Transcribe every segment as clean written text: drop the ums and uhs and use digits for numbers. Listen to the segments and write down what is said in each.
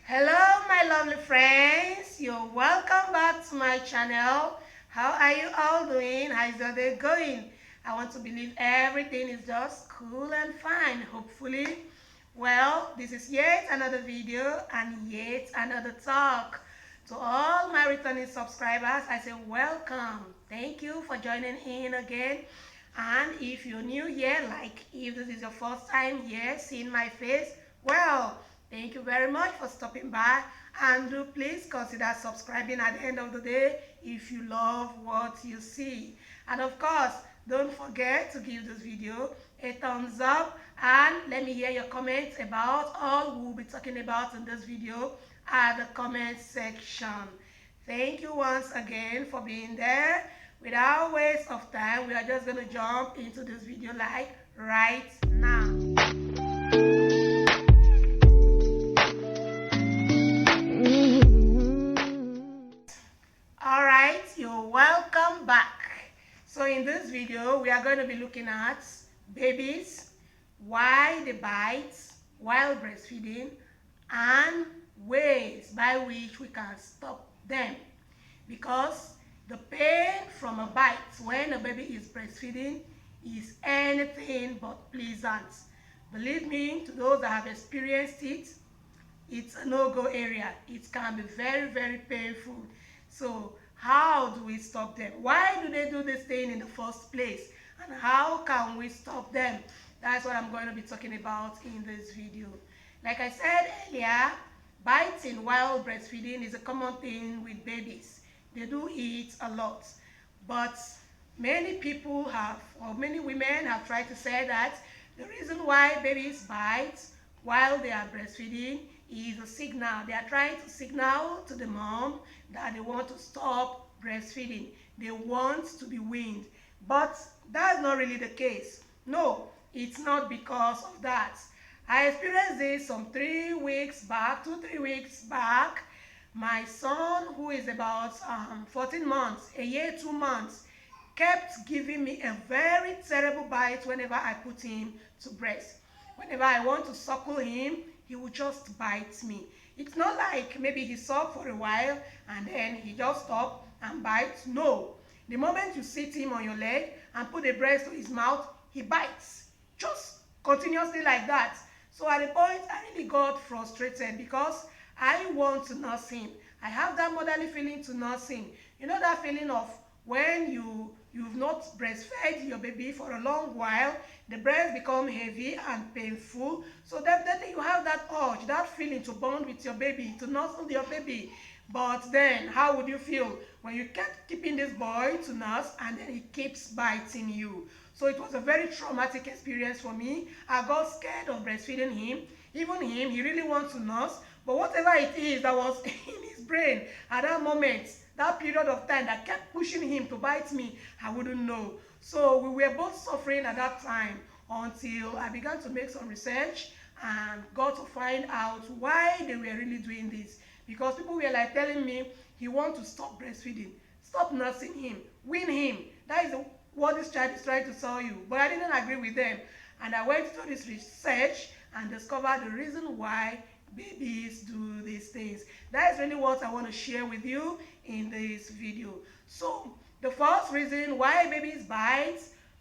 Hello my lovely friends, you're welcome back to my channel. How are you all doing? How's your day going? I want to believe everything is just cool and fine, hopefully. Well, this is yet another video and yet another talk. To all my returning subscribers, I say welcome. Thank you for joining in again. And if you're new here, like if this is your first time here seeing my face, well, thank you very much for stopping by, and do please consider subscribing at the end of the day if you love what you see. And of course, don't forget to give this video a thumbs up, and let me hear your comments about all we'll be talking about in this video at the comment section. Thank you once again for being there. Without waste of time, we are just going to jump into this video like right now. Alright, you're welcome back. So in this video, we are going to be looking at babies, why they bite while breastfeeding, and ways by which we can stop them. Because the pain from a bite when a baby is breastfeeding is anything but pleasant. Believe me, to those that have experienced it, it's a no-go area. It can be very, very painful. So how do we stop them? Why do they do this thing in the first place? And how can we stop them? That's what I'm going to be talking about in this video. Like I said earlier, biting while breastfeeding is a common thing with babies. They do it a lot. But many people have, or many women have tried to say that the reason why babies bite while they are breastfeeding is a signal. They are trying to signal to the mom that they want to stop breastfeeding. They want to be weaned. But that's not really the case. No, it's not because of that. I experienced this some 3 weeks back, 2-3 weeks back. My son, who is about 14 months, a year, 2 months, kept giving me a very terrible bite whenever I put him to breast. Whenever I want to suckle him, he would just bite me. It's not like maybe he sucked for a while and then he just stopped and bites. No. The moment you sit him on your leg and put the breast to his mouth, he bites. Just continuously like that. So at a point, I really got frustrated because I want to nurse him. I have that motherly feeling to nurse him. You know that feeling of when you've not breastfed your baby for a long while, the breast become heavy and painful. So definitely you have that urge, that feeling to bond with your baby, to nurse your baby. But then, how would you feel when you kept keeping this boy to nurse and then he keeps biting you? So it was a very traumatic experience for me. I got scared of breastfeeding him. Even him, he really wants to nurse. But whatever it is that was in his brain at that moment, that period of time that kept pushing him to bite me, I wouldn't know. So we were both suffering at that time until I began to make some research and got to find out why they were really doing this. Because people were like telling me, he wants to stop breastfeeding, stop nursing him, wean him. That is what this child is trying to tell you. But I didn't agree with them. And I went to this research and discovered the reason why babies do these things. That is really what I want to share with you in this video. So the first reason why babies bite,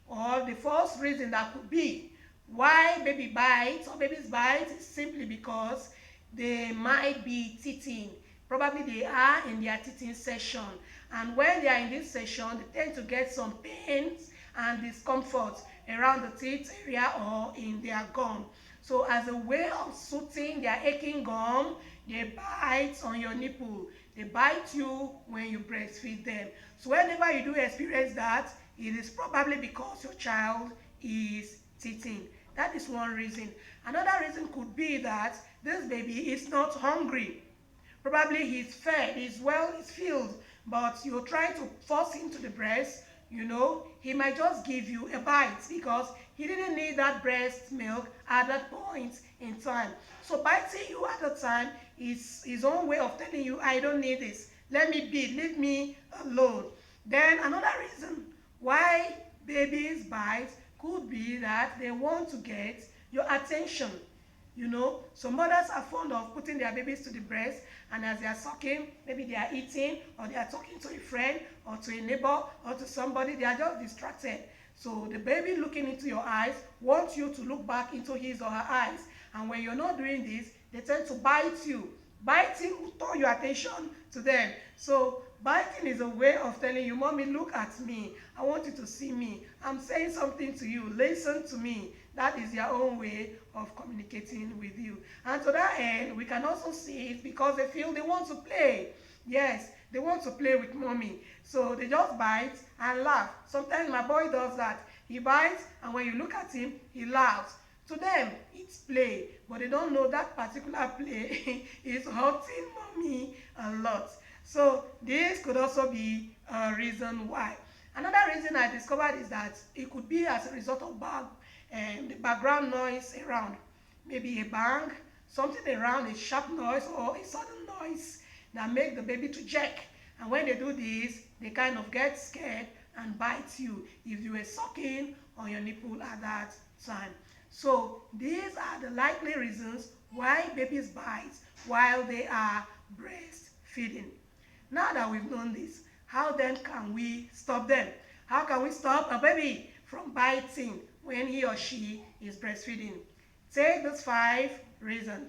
or the first reason that could be why baby bites or babies bite, is simply because they might be teething. Probably they are in their teething session, and when they are in this session, they tend to get some pains and discomfort around the teeth area or in their gum. So as a way of soothing their aching gum, they bite on your nipple. They bite you when you breastfeed them. So whenever you do experience that, it is probably because your child is teething. That is one reason. Another reason could be that this baby is not hungry. Probably he's fed, he's filled, but you're trying to force him to the breast. You know, he might just give you a bite because he didn't need that breast milk at that point in time. So biting you at the time is his own way of telling you, I don't need this. Let me be, leave me alone. Then another reason why babies bite could be that they want to get your attention. You know, some mothers are fond of putting their babies to the breast, and as they are sucking, maybe they are eating, or they are talking to a friend, or to a neighbor, or to somebody, they are just distracted. So the baby looking into your eyes wants you to look back into his or her eyes. And when you're not doing this, they tend to bite you. Biting will turn your attention to them. So biting is a way of telling you, Mommy, look at me. I want you to see me. I'm saying something to you. Listen to me. That is their own way of communicating with you. And to that end, we can also see it because they feel they want to play. Yes, they want to play with mommy. So they just bite and laugh. Sometimes my boy does that. He bites, and when you look at him, he laughs. To them, it's play, but they don't know that particular play is hurting mommy a lot. So this could also be a reason why. Another reason I discovered is that it could be as a result of the background noise around. Maybe a bang, something around, a sharp noise or a sudden noise that make the baby to jerk. And when they do this, they kind of get scared and bite you if you were sucking on your nipple at that time. So these are the likely reasons why babies bite while they are breastfeeding. Now that we've known this, how then can we stop them? How can we stop a baby from biting when he or she is breastfeeding? Take these 5 reasons.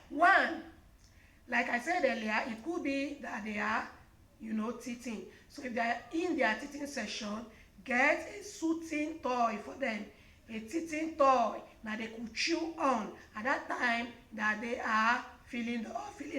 1, like I said earlier, it could be that they are, teething. So if they are in their teething session, get a soothing toy for them. A teething toy that they could chew on at that time that they are feeling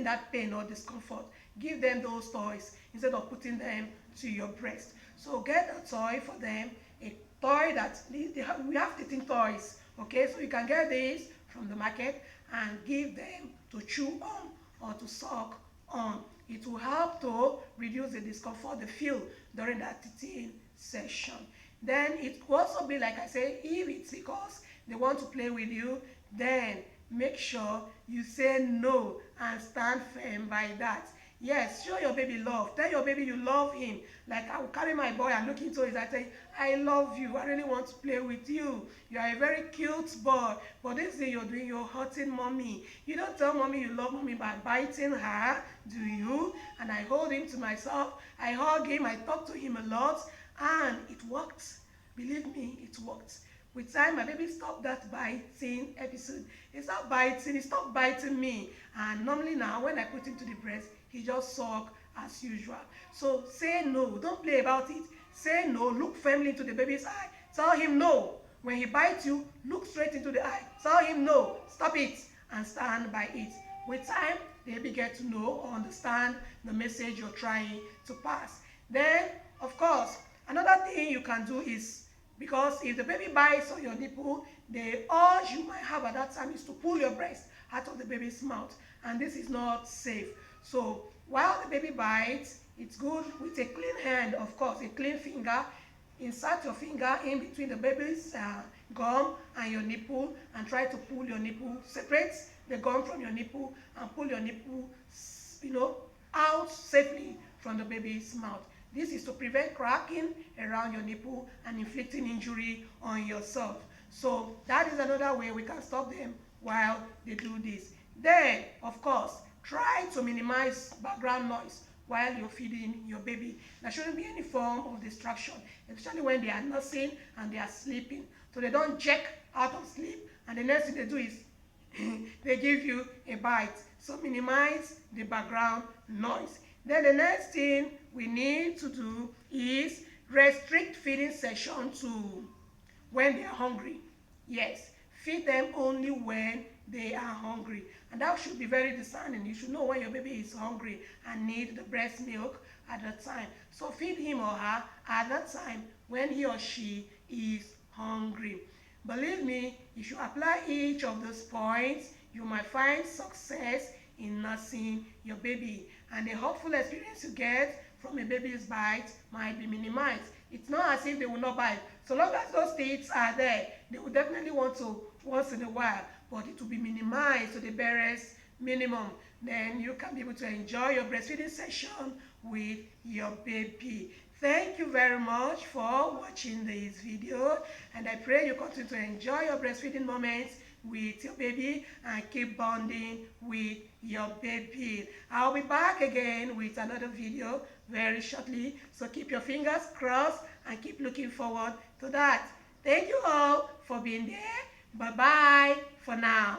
that pain or discomfort. Give them those toys instead of putting them to your breast. So get a toy for them, a toy that we have teething toys, okay? So you can get this from the market and give them to chew on or to suck on. It will help to reduce the discomfort they feel during that teething session. Then it could also be, like I say, if it's because they want to play with you, then make sure you say no and stand firm by that. Yes, show your baby love. Tell your baby you love him. Like I will carry my boy and look into his eyes and say, I love you. I really want to play with you. You are a very cute boy. But this thing you're doing, you're hurting mommy. You don't tell mommy you love mommy by biting her, do you? And I hold him to myself. I hug him. I talk to him a lot. And it worked. Believe me, it worked. With time, my baby stopped that biting episode. He stopped biting. He stopped biting me. And normally now, when I put him to the breast, he just suck as usual. So say no. Don't play about it. Say no. Look firmly into the baby's eye. Tell him no. When he bites you, look straight into the eye. Tell him no. Stop it and stand by it. With time, the baby get to know or understand the message you're trying to pass. Then, of course, another thing you can do is, because if the baby bites on your nipple, the urge you might have at that time is to pull your breast out of the baby's mouth. And this is not safe. So while the baby bites, it's good with a clean hand, of course, a clean finger. Insert your finger in between the baby's gum and your nipple and try to pull your nipple. Separate the gum from your nipple and pull your nipple, out safely from the baby's mouth. This is to prevent cracking around your nipple and inflicting injury on yourself. So that is another way we can stop them while they do this. Then, of course, try to minimize background noise while you're feeding your baby. There shouldn't be any form of distraction, especially when they are nursing and they are sleeping. So they don't jerk out of sleep, and the next thing they do is they give you a bite. So minimize the background noise. Then the next thing we need to do is restrict feeding session to when they are hungry. Yes, feed them only when they are hungry. And that should be very discerning. You should know when your baby is hungry and need the breast milk at that time. So feed him or her at that time when he or she is hungry. Believe me, if you apply each of those points, you might find success in nursing your baby. And the hurtful experience you get from a baby's bite might be minimized. It's not as if they will not bite. So long as those teeth are there, they will definitely want to once in a while, but it will be minimized to the barest minimum. Then you can be able to enjoy your breastfeeding session with your baby. Thank you very much for watching this video, and I pray you continue to enjoy your breastfeeding moments with your baby and keep bonding with your baby. I'll be back again with another video very shortly, so keep your fingers crossed and keep looking forward to that. Thank you all for being there. Bye bye for now.